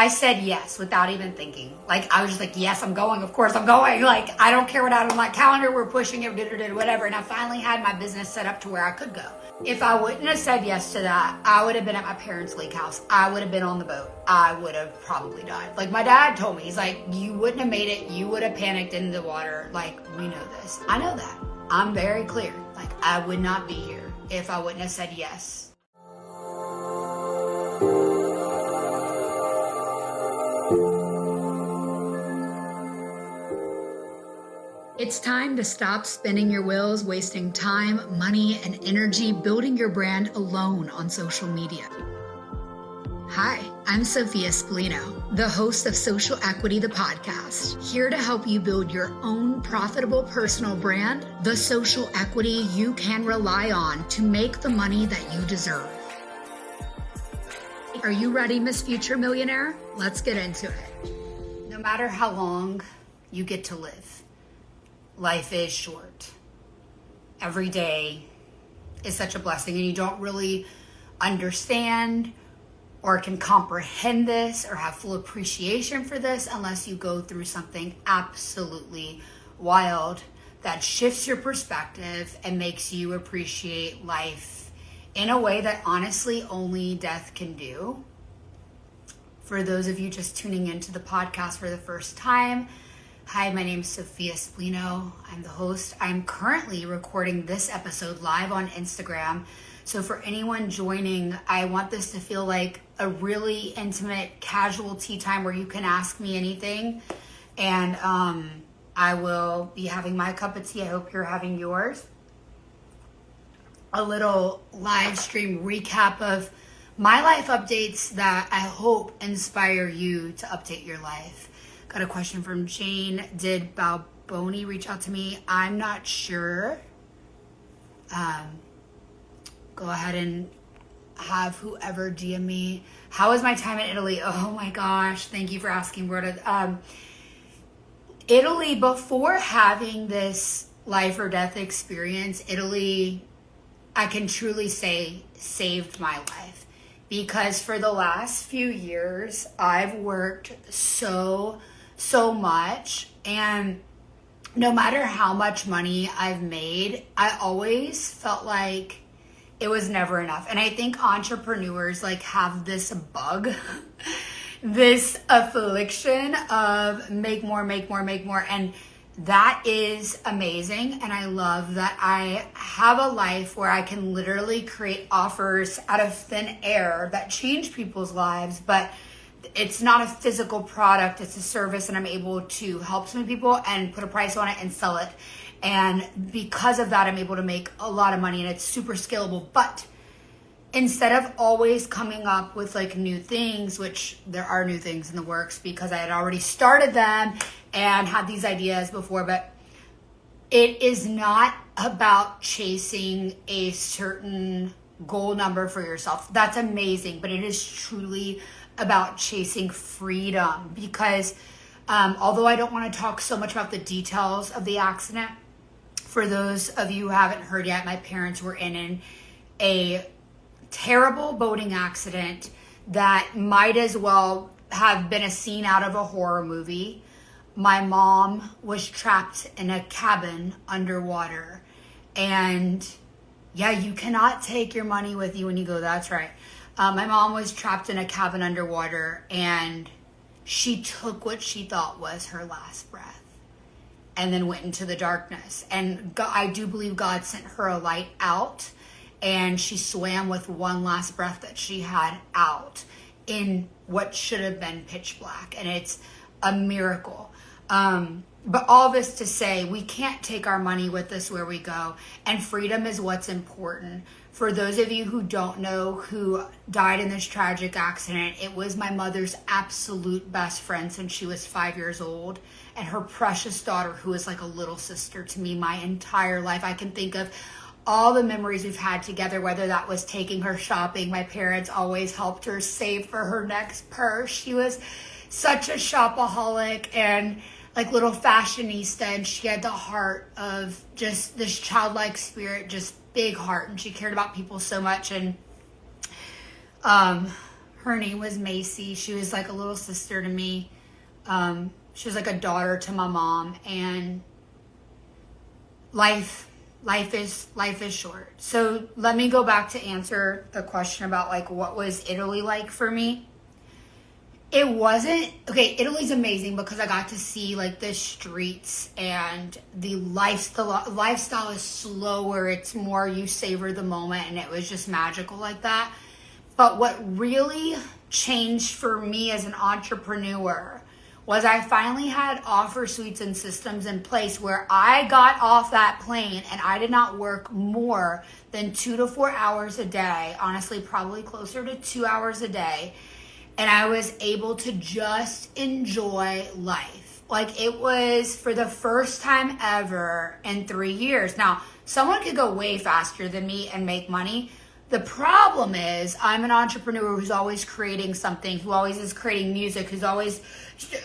I said yes without even thinking. Like, I was just like, yes, I'm going. Of course I'm going. Like, I don't care what out on my calendar. We're pushing it, whatever. And I finally had my business set up to where I could go. If I wouldn't have said yes to that, I would have been at my parents' lake house. I would have been on the boat. I would have probably died. Like, my dad told me, he's like, you wouldn't have made it. You would have panicked in the water. Like, we know this. I know that. I'm very clear. Like, I would not be here if I wouldn't have said yes. It's time to stop spinning your wheels, wasting time, money, and energy building your brand alone on social media. Hi, I'm Sophia Spallino, the host of Social Equity, the podcast, here to help you build your own profitable personal brand, the social equity you can rely on to make the money that you deserve. Are you ready, Miss Future Millionaire? Let's get into it. No matter how long you get to live, life is short. Every day is such a blessing, and you don't really understand or can comprehend this or have full appreciation for this unless you go through something absolutely wild that shifts your perspective and makes you appreciate life in a way that honestly only death can do. For those of you just tuning into the podcast for the first time, hi, my name is Sophia Spallino. I'm the host. I'm currently recording this episode live on Instagram. So for anyone joining, I want this to feel like a really intimate, casual tea time where you can ask me anything. And I will be having my cup of tea. I hope you're having yours. A little live stream recap of my life updates that I hope inspire you to update your life. Got a question from Jane. Did Balboni reach out to me? I'm not sure. Go ahead and have whoever DM me. How was my time in Italy? Oh my gosh. Thank you for asking, Rhoda. Italy, before having this life or death experience, Italy, I can truly say, saved my life. Because for the last few years, I've worked so much, and no matter how much money I've made, I always felt like it was never enough. And I think entrepreneurs like have this bug, this affliction of make more. And that is amazing. And I love that I have a life where I can literally create offers out of thin air that change people's lives, but it's not a physical product, it's a service, and I'm able to help some people and put a price on it and sell it. And because of that, I'm able to make a lot of money, and it's super scalable. But instead of always coming up with like new things, which there are new things in the works because I had already started them and had these ideas before, but it is not about chasing a certain goal number for yourself. That's amazing, but it is truly about chasing freedom. Because although I don't want to talk so much about the details of the accident, for those of you who haven't heard yet, my parents were in a terrible boating accident that might as well have been a scene out of a horror movie. My mom was trapped in a cabin underwater, and yeah, you cannot take your money with you when you go. That's right. My mom was trapped in a cabin underwater, and she took what she thought was her last breath and then went into the darkness. And I do believe God sent her a light out, and she swam with one last breath that she had out in what should have been pitch black. And it's a miracle. But all this to say, we can't take our money with us where we go. And freedom is what's important. For those of you who don't know who died in this tragic accident, it was my mother's absolute best friend since she was 5 years old. And her precious daughter, who is like a little sister to me my entire life. I can think of all the memories we've had together, whether that was taking her shopping. My parents always helped her save for her next purse. She was such a shopaholic and like little fashionista, and she had the heart of just this childlike spirit, just big heart, and she cared about people so much. And Her name was Macy. She was like a little sister to me. She was like a daughter to my mom, and life is short. So let me go back to answer the question about like what was Italy like for me. It wasn't okay. Italy's amazing because I got to see like the streets, and the lifestyle is slower. It's more you savor the moment, and it was just magical like that. But what really changed for me as an entrepreneur was I finally had offer suites and systems in place where I got off that plane and I did not work more than 2 to 4 hours a day. Honestly, probably closer to 2 hours a day. And I was able to just enjoy life. Like, it was for the first time ever in 3 years. Now, someone could go way faster than me and make money. The problem is I'm an entrepreneur who's always creating something, who always is creating music, who's always,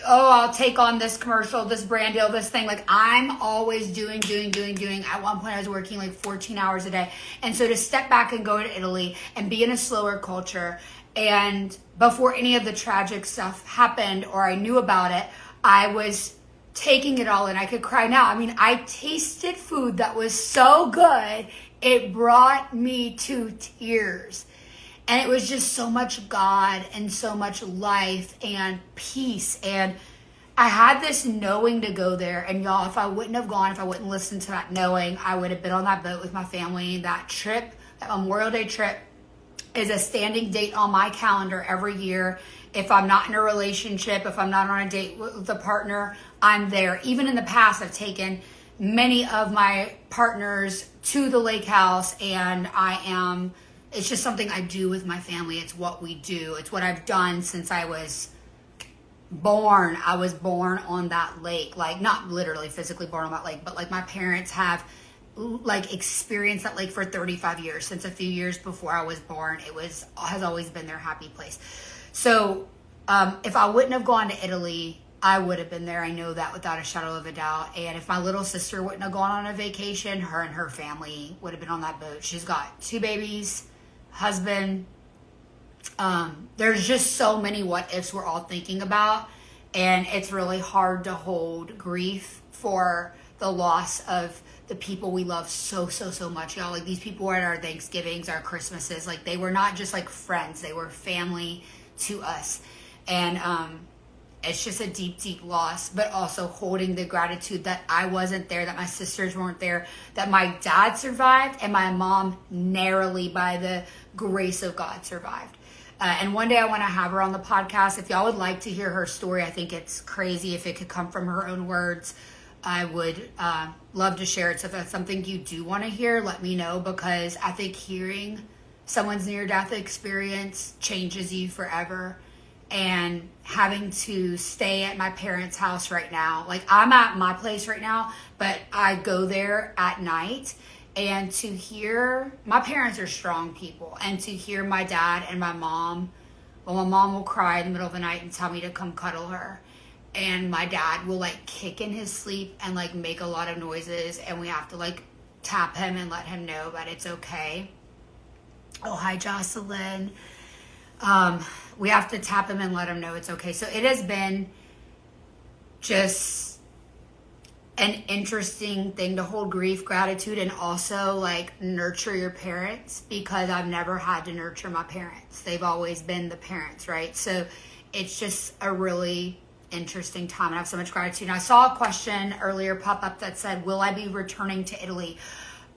I'll take on this commercial, this brand deal, this thing. Like, I'm always doing. At one point I was working like 14 hours a day. And so to step back and go to Italy and be in a slower culture, and before any of the tragic stuff happened or I knew about it, I was taking it all in. I could cry now. I mean, I tasted food that was so good, it brought me to tears. And it was just so much God and so much life and peace. And I had this knowing to go there. And y'all, if I wouldn't have gone, if I wouldn't listen to that knowing, I would have been on that boat with my family. That trip, that Memorial Day trip, is a standing date on my calendar every year. If I'm not in a relationship, if I'm not on a date with a partner, I'm there. Even in the past, I've taken many of my partners to the lake house, and it's just something I do with my family. It's what we do. It's what I've done since I was born. I was born on that lake. Like, not literally physically born on that lake, but like my parents have like experienced that lake for 35 years. Since a few years before I was born, has always been their happy place. So if I wouldn't have gone to Italy, I would have been there. I know that without a shadow of a doubt. And if my little sister wouldn't have gone on a vacation, her and her family would have been on that boat. She's got 2 babies, husband. There's just so many what ifs we're all thinking about. And it's really hard to hold grief for the loss of the people we love so much, y'all. Like, these people were at our Thanksgivings, our Christmases. Like, they were not just like friends, they were family to us. And it's just a deep loss, but also holding the gratitude that I wasn't there, that my sisters weren't there, that my dad survived, and my mom narrowly, by the grace of God, survived. And one day I want to have her on the podcast. If y'all would like to hear her story, I think it's crazy. If it could come from her own words, I would love to share it. So if that's something you do want to hear, let me know, because I think hearing someone's near-death experience changes you forever. And having to stay at my parents' house right now, like, I'm at my place right now, but I go there at night, and to hear, my parents are strong people, and to hear my dad and my mom, well, my mom will cry in the middle of the night and tell me to come cuddle her. And my dad will like kick in his sleep and like make a lot of noises, and we have to like tap him and let him know that it's okay. Oh, hi, Jocelyn. We have to tap him and let him know it's okay. So it has been just an interesting thing to hold grief, gratitude, and also like nurture your parents, because I've never had to nurture my parents. They've always been the parents, right? So it's just a really interesting time, and I have so much gratitude. And I saw a question earlier pop up that said, will I be returning to Italy?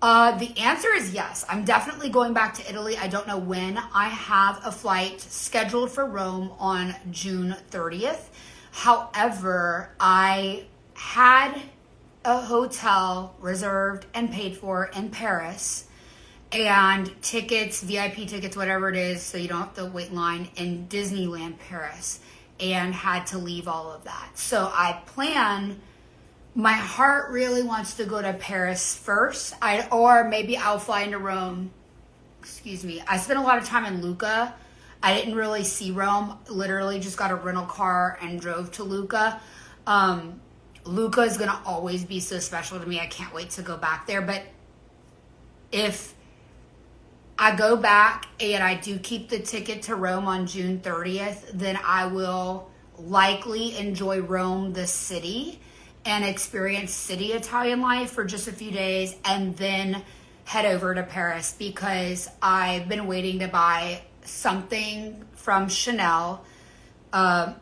The answer is yes. I'm definitely going back to Italy. I don't know when. I have a flight scheduled for Rome on June 30th. However, I had a hotel reserved and paid for in Paris, and tickets, VIP tickets, whatever it is, so you don't have to wait in line, in Disneyland Paris, and had to leave all of that. So I plan, my heart really wants to go to Paris first, or maybe I'll fly into Rome. Excuse me. I spent a lot of time in Lucca. I didn't really see Rome. Literally just got a rental car and drove to Lucca. Lucca is going to always be so special to me. I can't wait to go back there. But if I go back and I do keep the ticket to Rome on June 30th, then I will likely enjoy Rome, the city, and experience city Italian life for just a few days, and then head over to Paris because I've been waiting to buy something from Chanel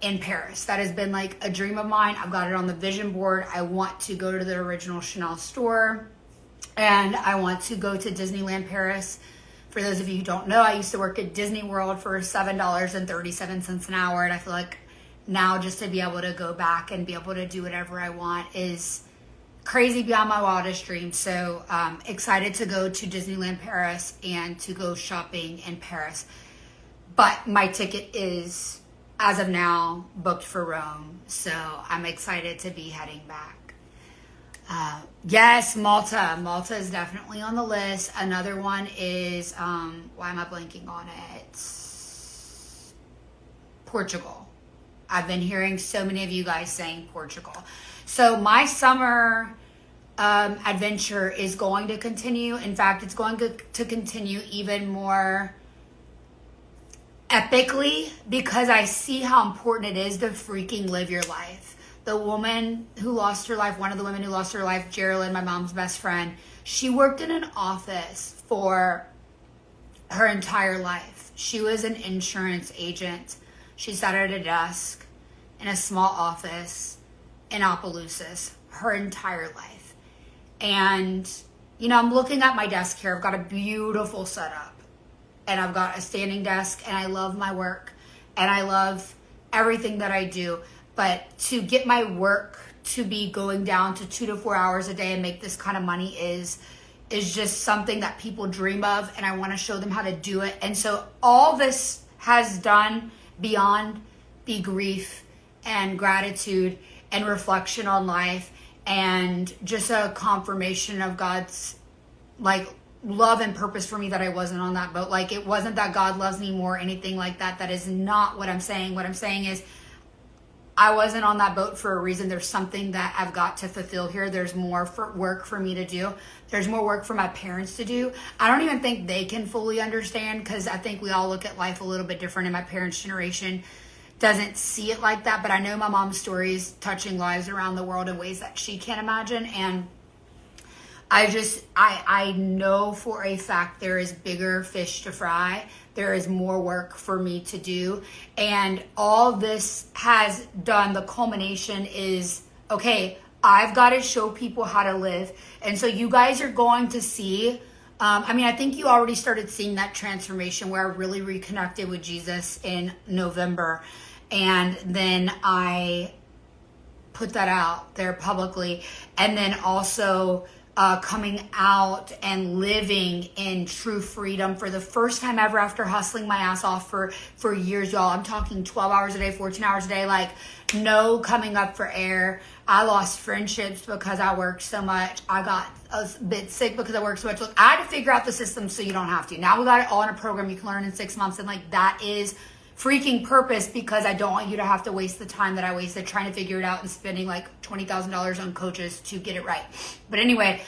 in Paris. That has been like a dream of mine. I've got it on the vision board. I want to go to the original Chanel store, and I want to go to Disneyland Paris. For those of you who don't know, I used to work at Disney World for $7.37 an hour, and I feel like now just to be able to go back and be able to do whatever I want is crazy beyond my wildest dreams. So excited to go to Disneyland Paris and to go shopping in Paris. But my ticket is, as of now, booked for Rome. So I'm excited to be heading back. Yes, Malta. Malta is definitely on the list. Another one is, why am I blanking on it? Portugal. I've been hearing so many of you guys saying Portugal. So my summer adventure is going to continue. In fact, it's going to continue even more epically because I see how important it is to freaking live your life. The woman who lost her life, one of the women who lost her life, Geraldine, my mom's best friend, she worked in an office for her entire life. She was an insurance agent. She sat at a desk in a small office in Opelousas her entire life. And, you know, I'm looking at my desk here. I've got a beautiful setup. And I've got a standing desk. And I love my work. And I love everything that I do. But to get my work to be going down to 2 to 4 hours a day and make this kind of money is just something that people dream of. And I want to show them how to do it. And so all this has done beyond be grief and gratitude and reflection on life and just a confirmation of God's like love and purpose for me, that I wasn't on that boat. Like, it wasn't that God loves me more or anything like that. That is not what I'm saying. What I'm saying is I wasn't on that boat for a reason. There's something that I've got to fulfill here. There's more work for me to do. There's more work for my parents to do. I don't even think they can fully understand because I think we all look at life a little bit different, and my parents' generation doesn't see it like that. But I know my mom's story is touching lives around the world in ways that she can't imagine. And I know for a fact there is bigger fish to fry. There is more work for me to do. And all this has done, the culmination is, okay, I've got to show people how to live. And so you guys are going to see, I think you already started seeing that transformation where I really reconnected with Jesus in November. And then I put that out there publicly. And then also coming out and living in true freedom for the first time ever after hustling my ass off for years, y'all. I'm talking 12 hours a day, 14 hours a day, like no coming up for air. I lost friendships because I worked so much. I got a bit sick because I worked so much. Look, I had to figure out the system so you don't have to. Now we got it all in a program you can learn in 6 months. And like, that is freaking purpose, because I don't want you to have to waste the time that I wasted trying to figure it out and spending like $20,000 on coaches to get it right. But anyway,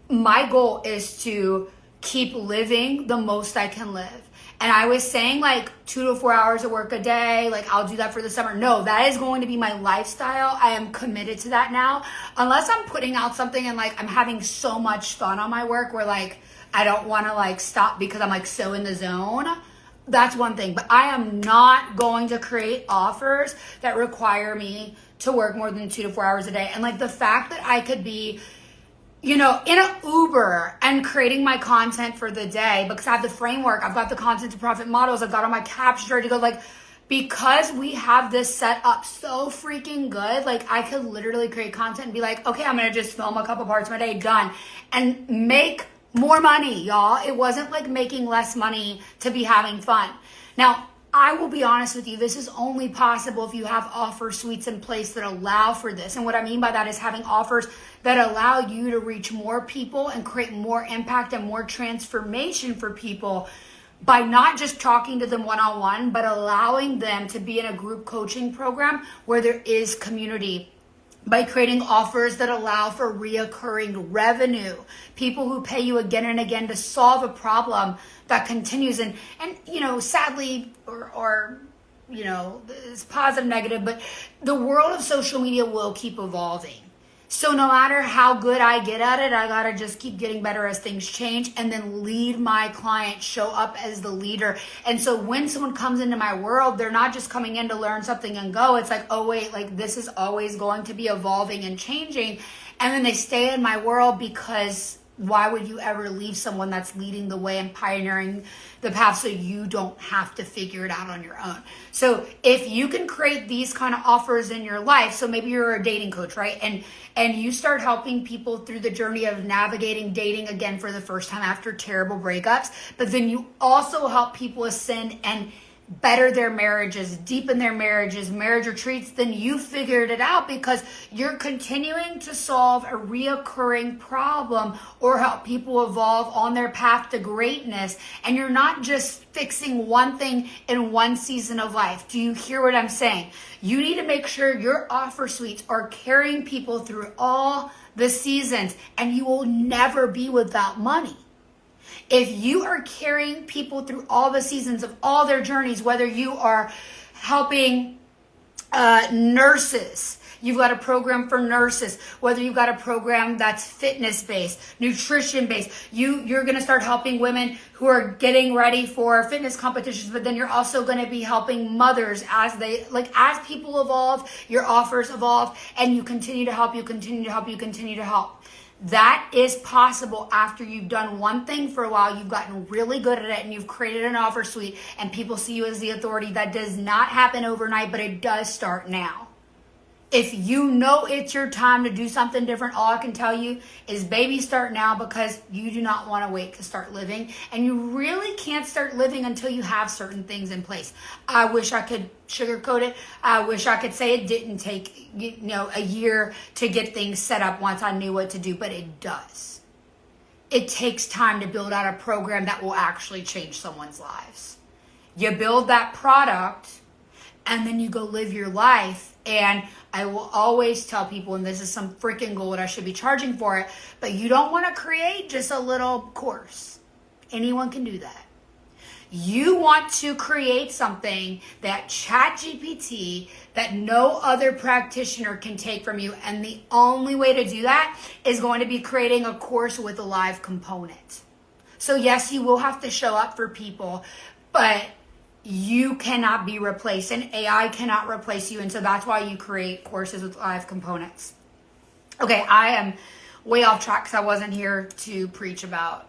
my goal is to keep living the most I can live. And I was saying like 2 to 4 hours of work a day, like I'll do that for the summer. No, that is going to be my lifestyle. I am committed to that now. Unless I'm putting out something and like I'm having so much fun on my work where like I don't want to like stop because I'm like so in the zone. That's one thing. But I am not going to create offers that require me to work more than 2 to 4 hours a day. And like the fact that I could be, you know, in an Uber and creating my content for the day because I have the framework, I've got the content to profit models, I've got all my captions ready to go, like, because we have this set up so freaking good, like I could literally create content and be like, okay, I'm going to just film a couple parts of my day, done, and make more money, y'all. It wasn't like making less money to be having fun. Now, I will be honest with you, this is only possible if you have offer suites in place that allow for this. And what I mean by that is having offers that allow you to reach more people and create more impact and more transformation for people by not just talking to them one-on-one, but allowing them to be in a group coaching program where there is community. by creating offers that allow for reoccurring revenue, people who pay you again and again to solve a problem that continues. And sadly, or it's positive, negative, but the world of social media will keep evolving. So no matter how good I get at it, I gotta just keep getting better as things change, and then lead my clients, show up as the leader. And so when someone comes into my world, they're not just coming in to learn something and go. It's like, oh wait, like this is always going to be evolving and changing. And then they stay in my world, because why would you ever leave someone that's leading the way and pioneering the path so you don't have to figure it out on your own? So if you can create these kind of offers in your life, so maybe you're a dating coach, right? And you start helping people through the journey of navigating dating again for the first time after terrible breakups, but then you also help people ascend and better their marriages, deepen their marriages, marriage retreats, then you figured it out, because you're continuing to solve a reoccurring problem or help people evolve on their path to greatness. And you're not just fixing one thing in one season of life. Do you hear what I'm saying? You need to make sure your offer suites are carrying people through all the seasons, and you will never be without money. If you are carrying people through all the seasons of all their journeys, whether you are helping nurses, you've got a program for nurses, whether you've got a program that's fitness-based, nutrition-based, you're going to start helping women who are getting ready for fitness competitions, but then you're also going to be helping mothers as people evolve, your offers evolve, and you continue to help, you continue to help, you continue to help. That is possible after you've done one thing for a while, you've gotten really good at it, and you've created an offer suite, and people see you as the authority. That does not happen overnight, but it does start now. If you know it's your time to do something different, all I can tell you is baby, start now, because you do not want to wait to start living. And you really can't start living until you have certain things in place. I wish I could sugarcoat it. I wish I could say it didn't take, a year to get things set up once I knew what to do, but it does. It takes time to build out a program that will actually change someone's lives. You build that product, and then you go live your life. And I will always tell people, and this is some freaking gold, I should be charging for it, but you don't want to create just a little course. Anyone can do that. You want to create something that ChatGPT, that no other practitioner can take from you. And the only way to do that is going to be creating a course with a live component. So yes, you will have to show up for people, but you cannot be replaced, and AI cannot replace you. And so that's why you create courses with live components. Okay, I am way off track because I wasn't here to preach about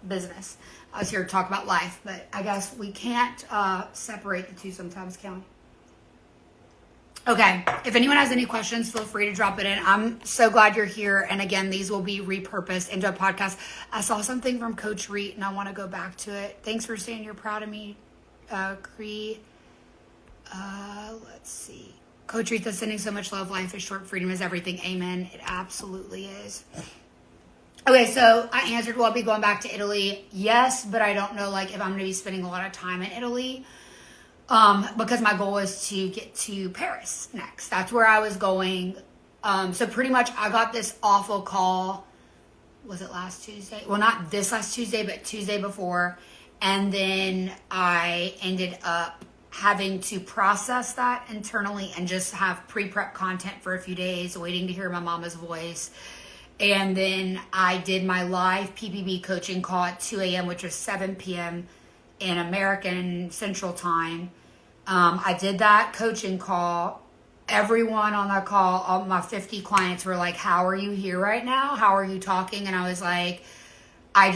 business. I was here to talk about life, but I guess we can't separate the two sometimes, can we? Okay, if anyone has any questions, feel free to drop it in. I'm so glad you're here. And again, these will be repurposed into a podcast. I saw something from Coach Reet, and I want to go back to it. Thanks for saying you're proud of me. Let's see. Coach Reet, sending so much love. Life is short. Freedom is everything. Amen. It absolutely is. Okay, so I answered, will I be going back to Italy? Yes, but I don't know if I'm going to be spending a lot of time in Italy, because my goal is to get to Paris next. That's where I was going. So pretty much I got this awful call. Was it last Tuesday? Well, not this last Tuesday, but Tuesday before. And then I ended up having to process that internally and just have pre-prep content for a few days, waiting to hear my mama's voice. And then I did my live PPB coaching call at 2 a.m., which was 7 p.m. in American Central Time. I did that coaching call. Everyone on that call, all my 50 clients were like, how are you here right now? How are you talking? And I was like, I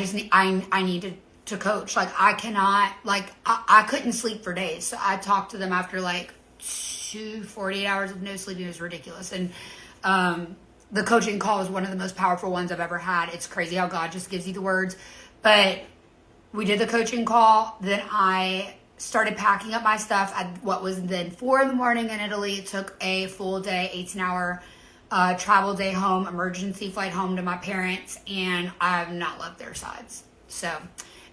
need to coach. I cannot, I couldn't sleep for days. So I talked to them after 48 hours of no sleep. It was ridiculous. And the coaching call was one of the most powerful ones I've ever had. It's crazy how God just gives you the words. But we did the coaching call. Then I started packing up my stuff at what was then 4 a.m. in Italy. It took a full day, 18-hour travel day home, emergency flight home to my parents. And I have not left their sides. So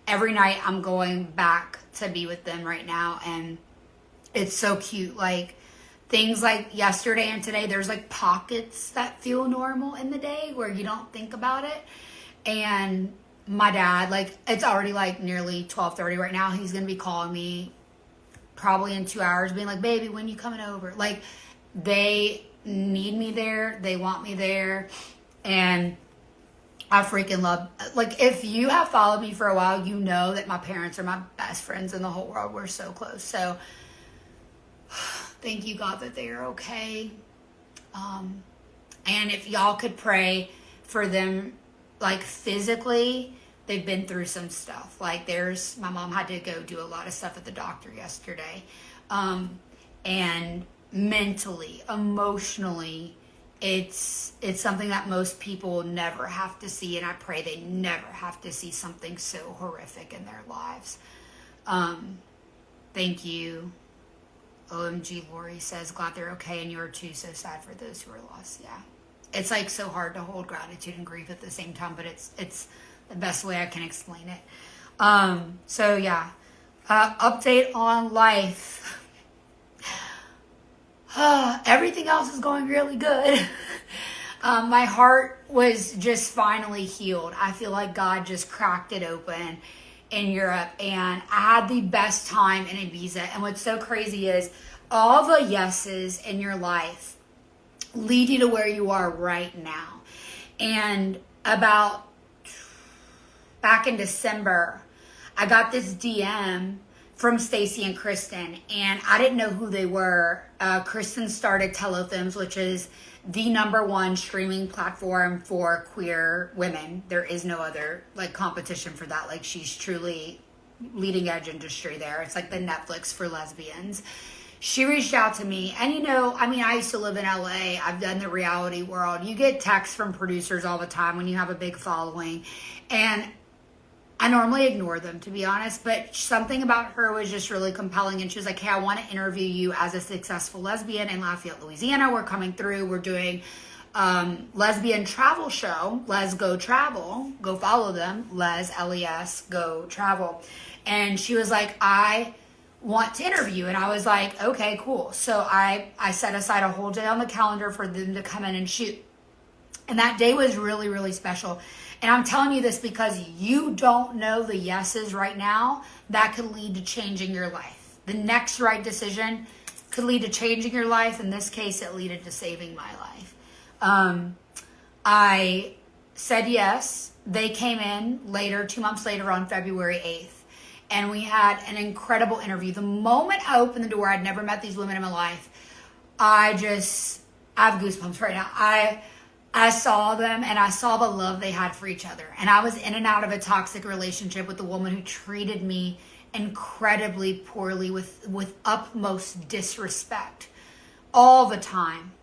every night I'm going back to be with them right now. And it's so cute. things like yesterday and today, there's like pockets that feel normal in the day where you don't think about it. And my dad, like, it's already like nearly 12:30 right now. He's going to be calling me probably in 2 hours being like, baby, when you coming over? Like, they need me there. They want me there. And I freaking love, like, if you have followed me for a while, you know that my parents are my best friends in the whole world. We're so close. So thank you, God, that they are okay. And if y'all could pray for them, like, physically, they've been through some stuff. Like, my mom had to go do a lot of stuff at the doctor yesterday. And mentally, emotionally, it's something that most people never have to see, and I pray they never have to see something so horrific in their lives. Thank you. OMG, Lori says, glad they're okay, and you're too, so sad for those who are lost. Yeah. It's like so hard to hold gratitude and grief at the same time, but it's the best way I can explain it. So yeah, update on life. Everything else is going really good. My heart was just finally healed. I feel like God just cracked it open in Europe, and I had the best time in Ibiza. And what's so crazy is all the yeses in your life lead you to where you are right now. And about back in December, I got this DM from Stacy and Kristen, and I didn't know who they were. Kristen started Telefilms, which is the #1 streaming platform for queer women. There is no other like competition for that. Like, she's truly leading edge industry there. It's like the Netflix for lesbians. She reached out to me, and you know, I mean, I used to live in LA. I've done the reality world. You get texts from producers all the time when you have a big following, and I normally ignore them, to be honest, but something about her was just really compelling. And she was like, hey, I want to interview you as a successful lesbian in Lafayette, Louisiana. We're coming through. We're doing lesbian travel show. Les Go Travel. Go follow them. Les, L-E-S, Go Travel. And she was like, I want to interview. And I was like, okay, cool. So I set aside a whole day on the calendar for them to come in and shoot. And that day was really, really special. And I'm telling you this because you don't know the yeses right now that could lead to changing your life. The next right decision could lead to changing your life. In this case, it led to saving my life. I said yes. They came in later, 2 months later, on February 8th. And we had an incredible interview. The moment I opened the door, I'd never met these women in my life. I have goosebumps right now. I saw them, and I saw the love they had for each other. And I was in and out of a toxic relationship with a woman who treated me incredibly poorly with utmost disrespect all the time.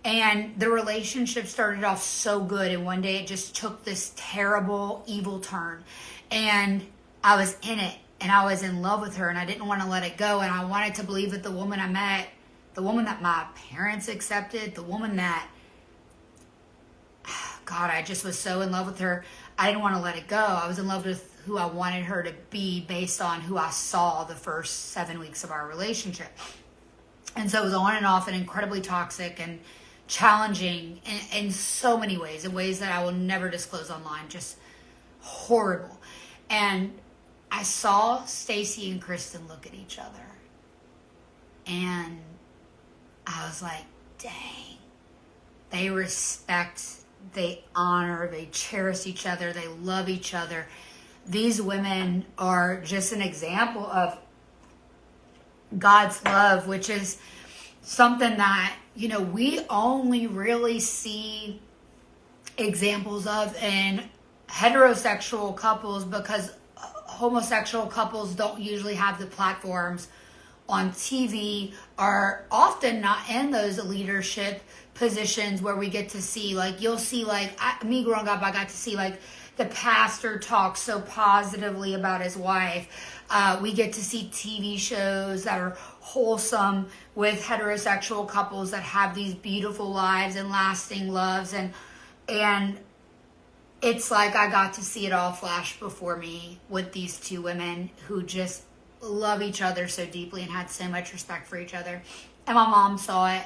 And the relationship started off so good, and one day it just took this terrible, evil turn. And I was in it, and I was in love with her, and I didn't want to let it go. And I wanted to believe that the woman I met, the woman that my parents accepted, the woman that, God, I just was so in love with her. I didn't want to let it go. I was in love with who I wanted her to be based on who I saw the first 7 weeks of our relationship. And so it was on and off and incredibly toxic and challenging in so many ways, in ways that I will never disclose online, just horrible. And I saw Stacy and Kristen look at each other, and I was like, dang, they respect, they honor, they cherish each other, they love each other. These women are just an example of God's love, which is something that, you know, we only really see examples of in heterosexual couples, because homosexual couples don't usually have the platforms on TV, are often not in those leadership positions where we get to see, like, you'll see, like, me growing up, I got to see, like, the pastor talk so positively about his wife. We get to see TV shows that are wholesome with heterosexual couples that have these beautiful lives and lasting loves. And it's like I got to see it all flash before me with these two women who just love each other so deeply and had so much respect for each other. And my mom saw it.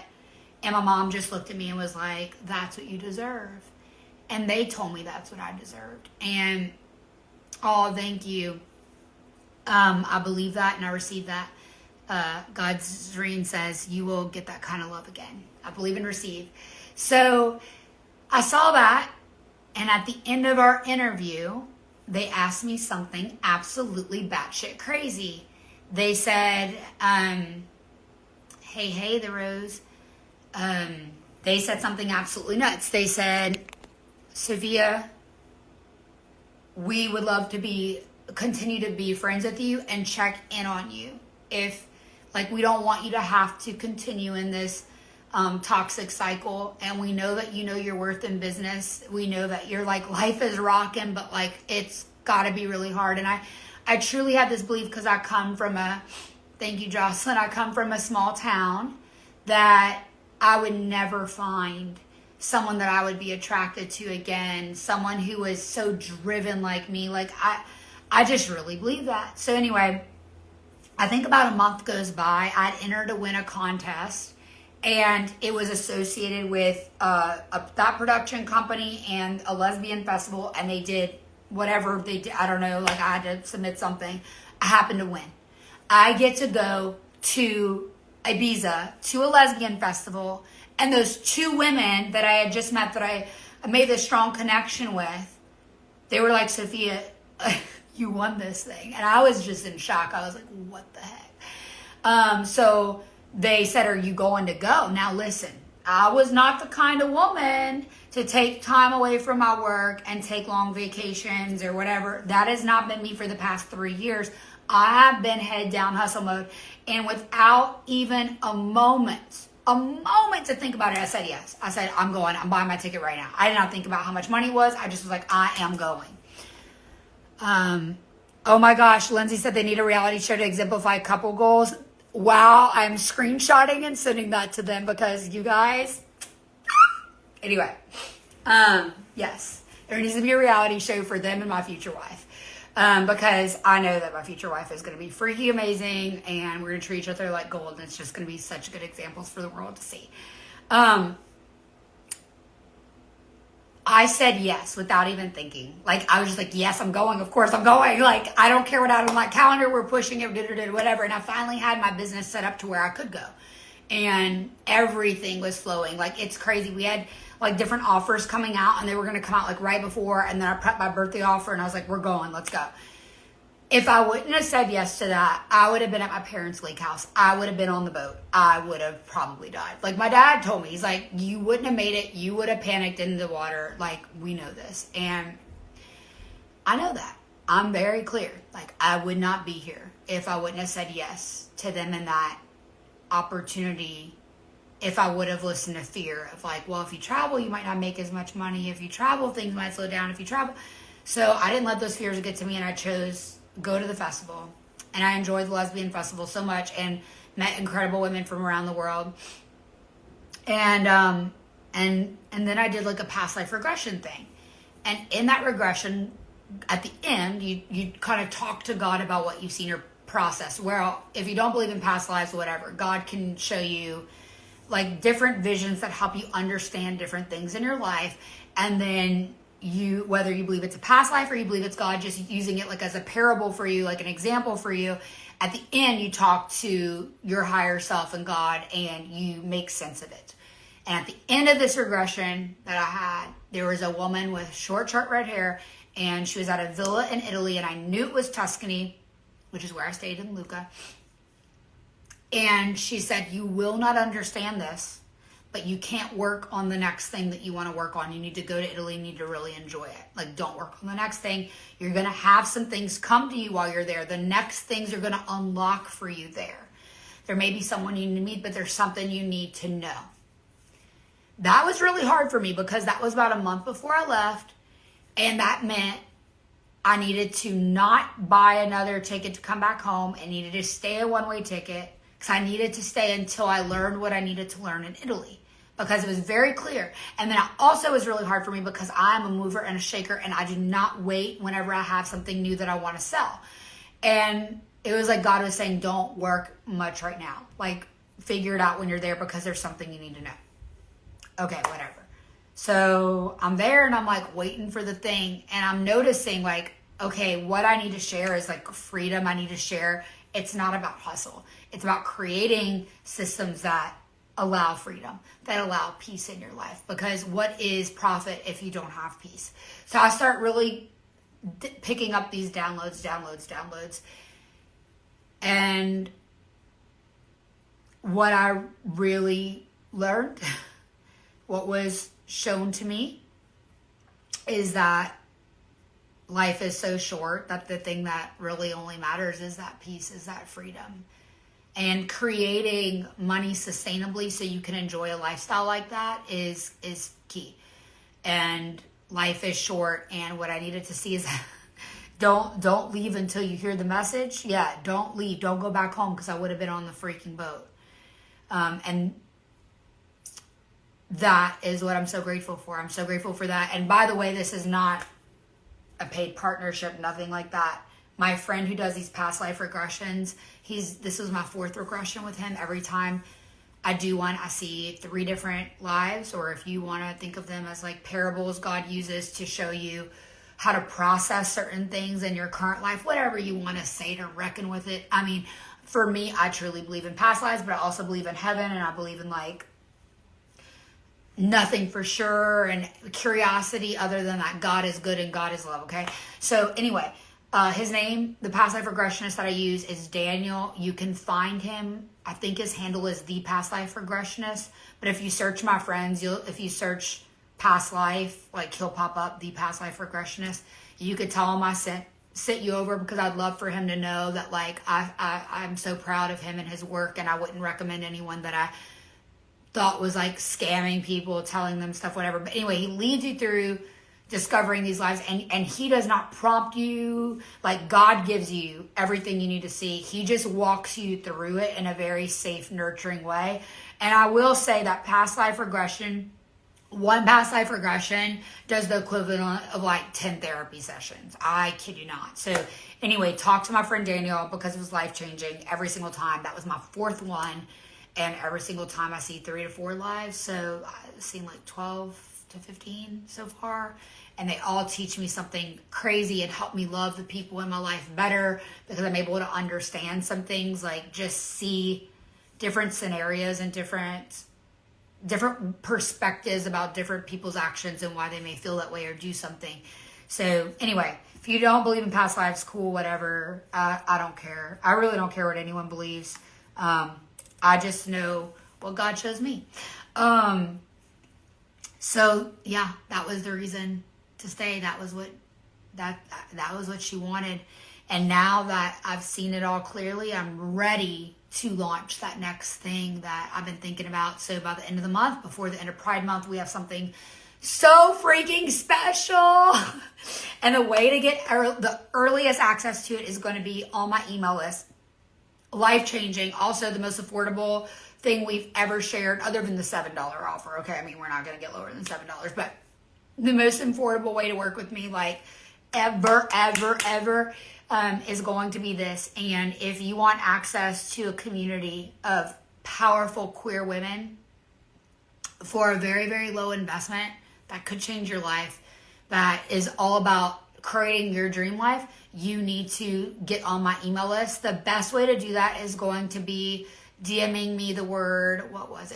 And my mom just looked at me and was like, that's what you deserve. And they told me that's what I deserved. And, oh, thank you. I believe that and I receive that. God's dream says you will get that kind of love again. I believe and receive. So I saw that. And at the end of our interview, they asked me something absolutely batshit crazy. They said, hey, the Rose. They said something absolutely nuts. They said, Sophia, we would love to continue to be friends with you and check in on you. If, like, we don't want you to have to continue in this toxic cycle, and we know that you know your worth in business. We know that you're like, life is rocking, but like it's got to be really hard. And I truly have this belief because I come from thank you, Jocelyn. I come from a small town that I would never find someone that I would be attracted to again. Someone who was so driven like me. Like I just really believe that. So anyway, I think about a month goes by. I'd entered to win a contest. And it was associated with that production company and a lesbian festival. And they did whatever they did. I don't know. Like, I had to submit something. I happened to win. I get to go to Ibiza, to a lesbian festival. And those two women that I had just met, that I made this strong connection with, they were like, Sophia, you won this thing. And I was just in shock. I was like, what the heck? So they said, are you going to go? Now listen, I was not the kind of woman to take time away from my work and take long vacations or whatever. That has not been me for the past 3 years. I have been head down hustle mode. And without even a moment to think about it, I said yes. I said, I'm going. I'm buying my ticket right now. I did not think about how much money it was. I just was like, I am going. Oh my gosh, Lindsay said they need a reality show to exemplify couple goals. Wow, I'm screenshotting and sending that to them because you guys. Anyway, yes, there needs to be a reality show for them and my future wife. Because I know that my future wife is going to be freaky amazing and we're going to treat each other like gold. And it's just going to be such good examples for the world to see. I said yes without even thinking. Like, I was just like, yes, I'm going. Of course I'm going. Like, I don't care what I have on my calendar. We're pushing it, whatever. And I finally had my business set up to where I could go. And everything was flowing. Like, it's crazy. We had, like, different offers coming out. And they were going to come out, like, right before. And then I prepped my birthday offer. And I was like, we're going. Let's go. If I wouldn't have said yes to that, I would have been at my parents' lake house. I would have been on the boat. I would have probably died. Like, my dad told me, he's like, you wouldn't have made it. You would have panicked in the water. Like, we know this. And I know that. I'm very clear. Like, I would not be here if I wouldn't have said yes to them in that opportunity. If I would have listened to fear of like, well, if you travel, you might not make as much money. If you travel, things might slow down if you travel. So I didn't let those fears get to me, and I chose go to the festival. And I enjoyed the lesbian festival so much and met incredible women from around the world. And then I did like a past life regression thing. And in that regression, at the end, you kind of talk to God about what you've seen or processed. Well, if you don't believe in past lives or whatever, God can show you like different visions that help you understand different things in your life. And then you, whether you believe it's a past life or you believe it's God just using it like as a parable for you, like an example for you, at the end you talk to your higher self and God and you make sense of it. And at the end of this regression that I had, there was a woman with short red hair, and she was at a villa in Italy, and I knew it was Tuscany, which is where I stayed in Lucca. And she said, you will not understand this, but you can't work on the next thing that you want to work on. You need to go to Italy. You need to really enjoy it. Like, don't work on the next thing. You're going to have some things come to you while you're there. The next things are going to unlock for you there. There may be someone you need to meet, but there's something you need to know. That was really hard for me because that was about a month before I left. And that meant I needed to not buy another ticket to come back home. I needed to stay a one-way ticket because I needed to stay until I learned what I needed to learn in Italy. Because it was very clear. And then it also was really hard for me because I'm a mover and a shaker, and I do not wait whenever I have something new that I want to sell. And it was like God was saying, don't work much right now. Like, figure it out when you're there because there's something you need to know. Okay, whatever. So I'm there and I'm like waiting for the thing, and I'm noticing like, okay, what I need to share is like freedom. I need to share. It's not about hustle. It's about creating systems that allow freedom, that allow peace in your life. Because what is profit if you don't have peace? So I start really picking up these downloads. And what I really learned, what was shown to me, is that life is so short that the thing that really only matters is that peace, is that freedom. And creating money sustainably so you can enjoy a lifestyle like that is key. And life is short, and what I needed to see is don't leave until you hear the message. Yeah, don't leave. Don't go back home, because I would have been on the freaking boat. And that is what I'm so grateful for. I'm so grateful for that. And by the way, this is not a paid partnership, nothing like that. My friend who does these past life regressions, this was my 4th regression with him. Every time I do one, I see 3 different lives, or if you want to think of them as like parables God uses to show you how to process certain things in your current life, whatever you want to say to reckon with it. I mean, for me, I truly believe in past lives, but I also believe in heaven, and I believe in like nothing for sure, and curiosity other than that God is good and God is love. Okay. So anyway, his name, the past life regressionist that I use, is Daniel. You can find him. I think his handle is the past life regressionist. But if you search my friends, if you search past life, like he'll pop up, the past life regressionist. You could tell him I sent you over, because I'd love for him to know that like I'm so proud of him and his work, and I wouldn't recommend anyone that I thought was like scamming people, telling them stuff, whatever. But anyway, he leads you through discovering these lives, and he does not prompt you. Like, God gives you everything you need to see. He just walks you through it in a very safe, nurturing way. And I will say that one past life regression does the equivalent of like 10 therapy sessions. I kid you not. So anyway, talk to my friend Daniel, because it was life-changing every single time. That was my 4th one. And every single time I see 3 to 4 lives. So I've seen like 12 to 15 so far. And they all teach me something crazy and help me love the people in my life better, because I'm able to understand some things, like just see different scenarios and different perspectives about different people's actions and why they may feel that way or do something. So anyway, if you don't believe in past lives, cool, whatever. I don't care. I really don't care what anyone believes. I just know what God shows me. So yeah, that was the reason to stay. That was what she wanted. And now that I've seen it all clearly, I'm ready to launch that next thing that I've been thinking about. So by the end of the month, before the end of Pride Month, we have something so freaking special. And the way to get the earliest access to it is going to be on my email list. Life-changing. Also, the most affordable thing we've ever shared, other than the $7 offer. Okay, I mean, we're not going to get lower than $7, but the most affordable way to work with me, like ever, is going to be this. And if you want access to a community of powerful queer women for a very, very low investment that could change your life, that is all about creating your dream life, you need to get on my email list. The best way to do that is going to be DMing me the word,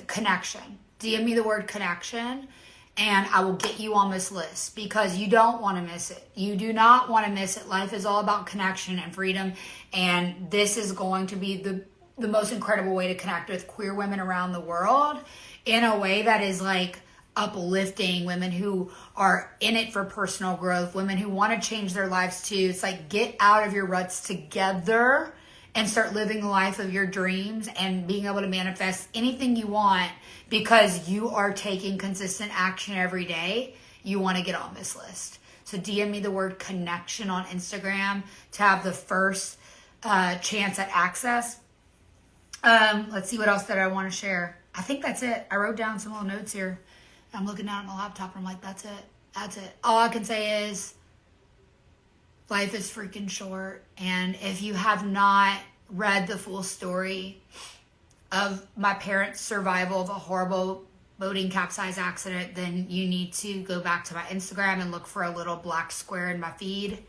connection. DM me the word connection, and I will get you on this list, because you don't want to miss it. You do not want to miss it. Life is all about connection and freedom, and this is going to be the most incredible way to connect with queer women around the world in a way that is like uplifting, women who are in it for personal growth, women who want to change their lives too. It's like, get out of your ruts together and start living the life of your dreams and being able to manifest anything you want, because you are taking consistent action every day. You want to get on this list. So DM me the word connection on Instagram to have the first chance at access. Let's see, what else did I want to share? I think that's it. I wrote down some little notes here. I'm looking down at my laptop and I'm like, that's it. All I can say is life is freaking short. And if you have not read the full story of my parents' survival of a horrible boating capsize accident, then you need to go back to my Instagram and look for a little black square in my feed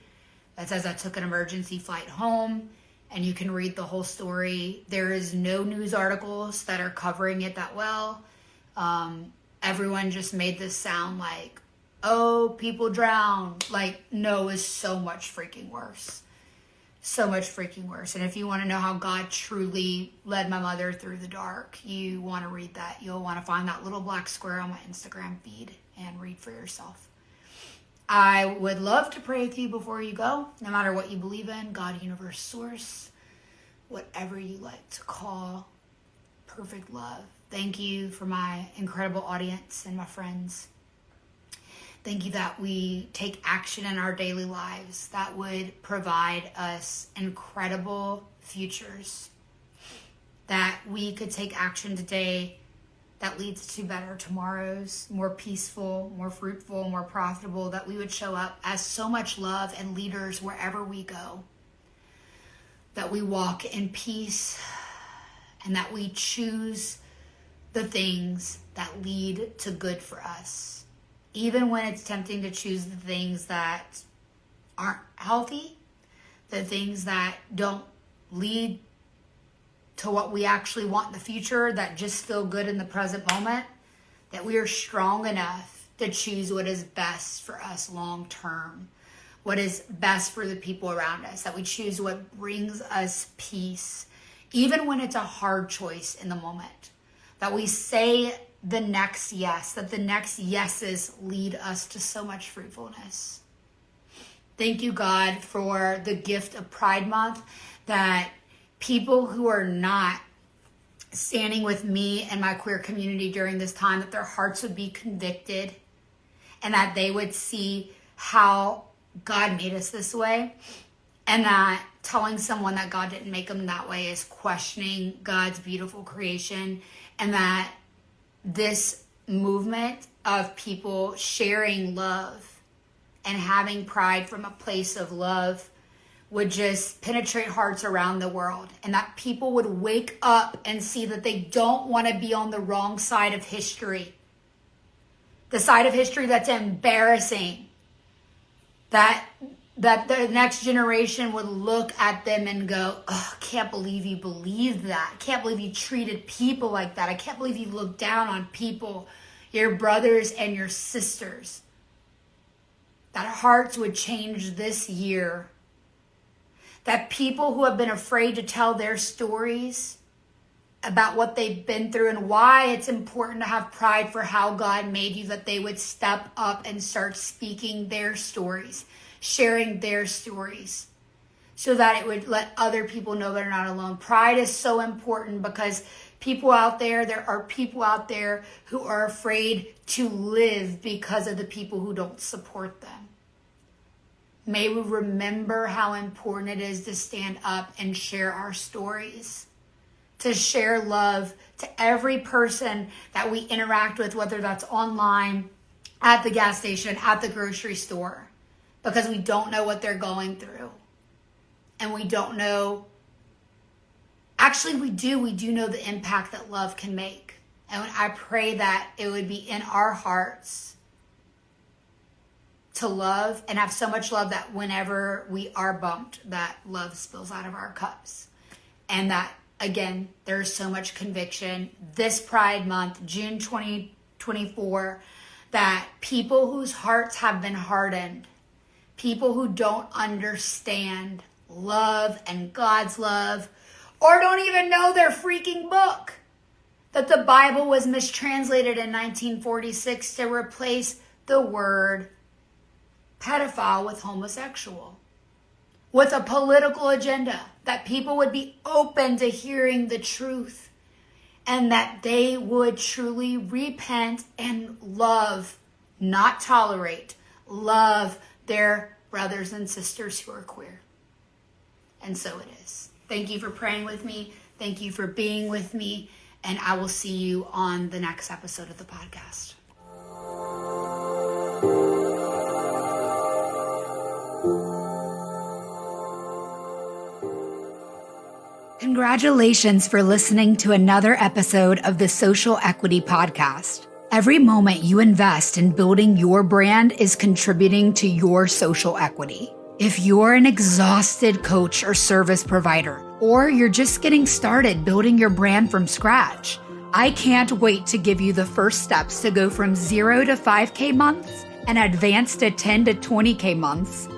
that says I took an emergency flight home, and you can read the whole story. There is no news articles that are covering it that well. Everyone just made this sound like, oh, people drowned. Like, no, it's so much freaking worse. So much freaking worse. And if you want to know how God truly led my mother through the dark, you want to read that. You'll want to find that little black square on my Instagram feed and read for yourself. I would love to pray with you before you go, no matter what you believe in, God, universe, source, whatever you like to call perfect love. Thank you for my incredible audience and my friends. Thank you that we take action in our daily lives that would provide us incredible futures. That we could take action today that leads to better tomorrows, more peaceful, more fruitful, more profitable, that we would show up as so much love and leaders wherever we go. That we walk in peace and that we choose the things that lead to good for us. Even when it's tempting to choose the things that aren't healthy, the things that don't lead to what we actually want in the future, that just feel good in the present moment, that we are strong enough to choose what is best for us long term, what is best for the people around us, that we choose what brings us peace, even when it's a hard choice in the moment, that we say the next yes, that the next yeses lead us to so much fruitfulness. Thank you, God, for the gift of Pride Month, that people who are not standing with me and my queer community during this time, that their hearts would be convicted and that they would see how God made us this way, and that telling someone that God didn't make them that way is questioning God's beautiful creation, and that this movement of people sharing love and having pride from a place of love would just penetrate hearts around the world, and that people would wake up and see that they don't want to be on the wrong side of history. The side of history that's embarrassing. That the next generation would look at them and go, oh, I can't believe you believed that. I can't believe you treated people like that. I can't believe you looked down on people, your brothers and your sisters. That hearts would change this year. That people who have been afraid to tell their stories about what they've been through and why it's important to have pride for how God made you, that they would step up and start speaking their stories, sharing their stories, so that it would let other people know they're not alone. Pride is so important because there are people out there who are afraid to live because of the people who don't support them. May we remember how important it is to stand up and share our stories, to share love to every person that we interact with, whether that's online, at the gas station, at the grocery store, because we don't know what they're going through. And we don't know, actually we do know the impact that love can make. And I pray that it would be in our hearts to love and have so much love that whenever we are bumped, that love spills out of our cups. And that, again, there's so much conviction this Pride Month, June 2024, that people whose hearts have been hardened, people who don't understand love and God's love, or don't even know their freaking book, that the Bible was mistranslated in 1946 to replace the word pedophile with homosexual, with a political agenda, that people would be open to hearing the truth, and that they would truly repent and love, not tolerate, love their brothers and sisters who are queer. And so it is. Thank you for praying with me. Thank you for being with me. And I will see you on the next episode of the podcast. And Congratulations for listening to another episode of the Social Equity Podcast. Every moment you invest in building your brand is contributing to your social equity. If you're an exhausted coach or service provider, or you're just getting started building your brand from scratch, I can't wait to give you the first steps to go from 0 to 5K months and advance to 10 to 20K months.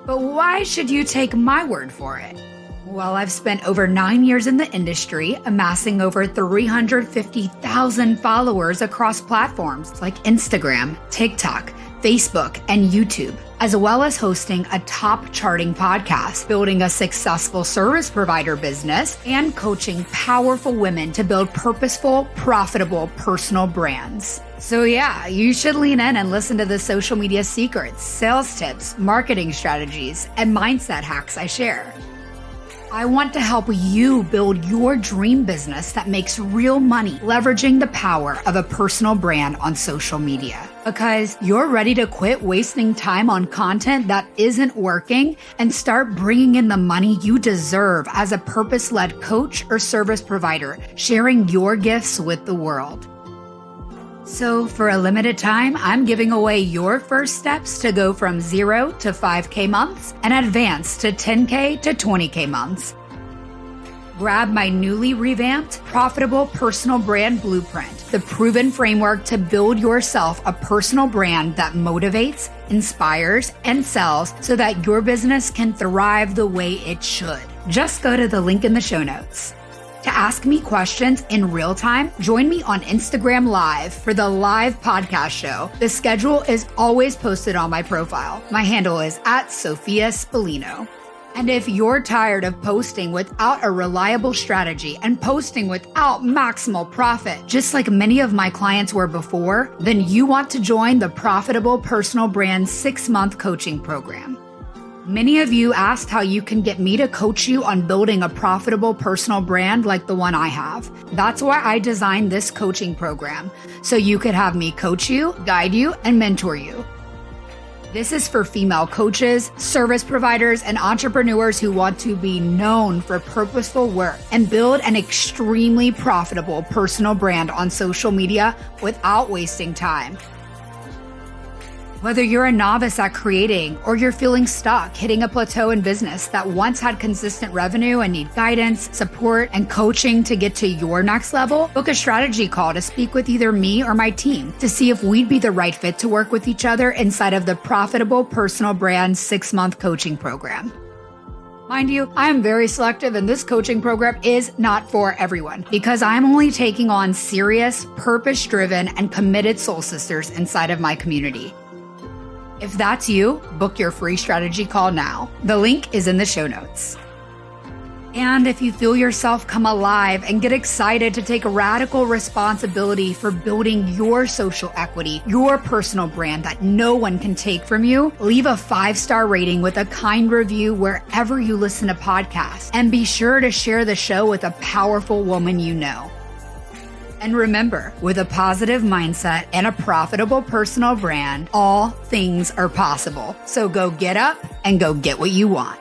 But why should you take my word for it? Well, I've spent over 9 years in the industry, amassing over 350,000 followers across platforms like Instagram, TikTok, Facebook, and YouTube, as well as hosting a top charting podcast, building a successful service provider business, and coaching powerful women to build purposeful, profitable personal brands. So yeah, you should lean in and listen to the social media secrets, sales tips, marketing strategies, and mindset hacks I share. I want to help you build your dream business that makes real money, leveraging the power of a personal brand on social media. Because you're ready to quit wasting time on content that isn't working and start bringing in the money you deserve as a purpose-led coach or service provider, sharing your gifts with the world. So for a limited time, I'm giving away your first steps to go from 0 to 5K months and advance to 10K to 20K months. Grab my newly revamped Profitable Personal Brand Blueprint, the proven framework to build yourself a personal brand that motivates, inspires, and sells so that your business can thrive the way it should. Just go to the link in the show notes. To ask me questions in real time, join me on Instagram Live for the live podcast show. The schedule is always posted on my profile. My handle is @Sophia Spallino. And if you're tired of posting without a reliable strategy and posting without maximal profit, just like many of my clients were before, then you want to join the Profitable Personal Brand 6-month coaching program. Many of you asked how you can get me to coach you on building a profitable personal brand like the one I have. That's why I designed this coaching program, so you could have me coach you, guide you, and mentor you. This is for female coaches, service providers, and entrepreneurs who want to be known for purposeful work and build an extremely profitable personal brand on social media without wasting time. Whether you're a novice at creating or you're feeling stuck hitting a plateau in business that once had consistent revenue and need guidance, support, and coaching to get to your next level, book a strategy call to speak with either me or my team to see if we'd be the right fit to work with each other inside of the Profitable Personal Brand 6-month coaching program. Mind you, I am very selective and this coaching program is not for everyone because I'm only taking on serious, purpose-driven, and committed soul sisters inside of my community. If that's you, book your free strategy call now. The link is in the show notes. And if you feel yourself come alive and get excited to take radical responsibility for building your social equity, your personal brand that no one can take from you, leave a 5-star rating with a kind review wherever you listen to podcasts. And be sure to share the show with a powerful woman you know. And remember, with a positive mindset and a profitable personal brand, all things are possible. So go get up and go get what you want.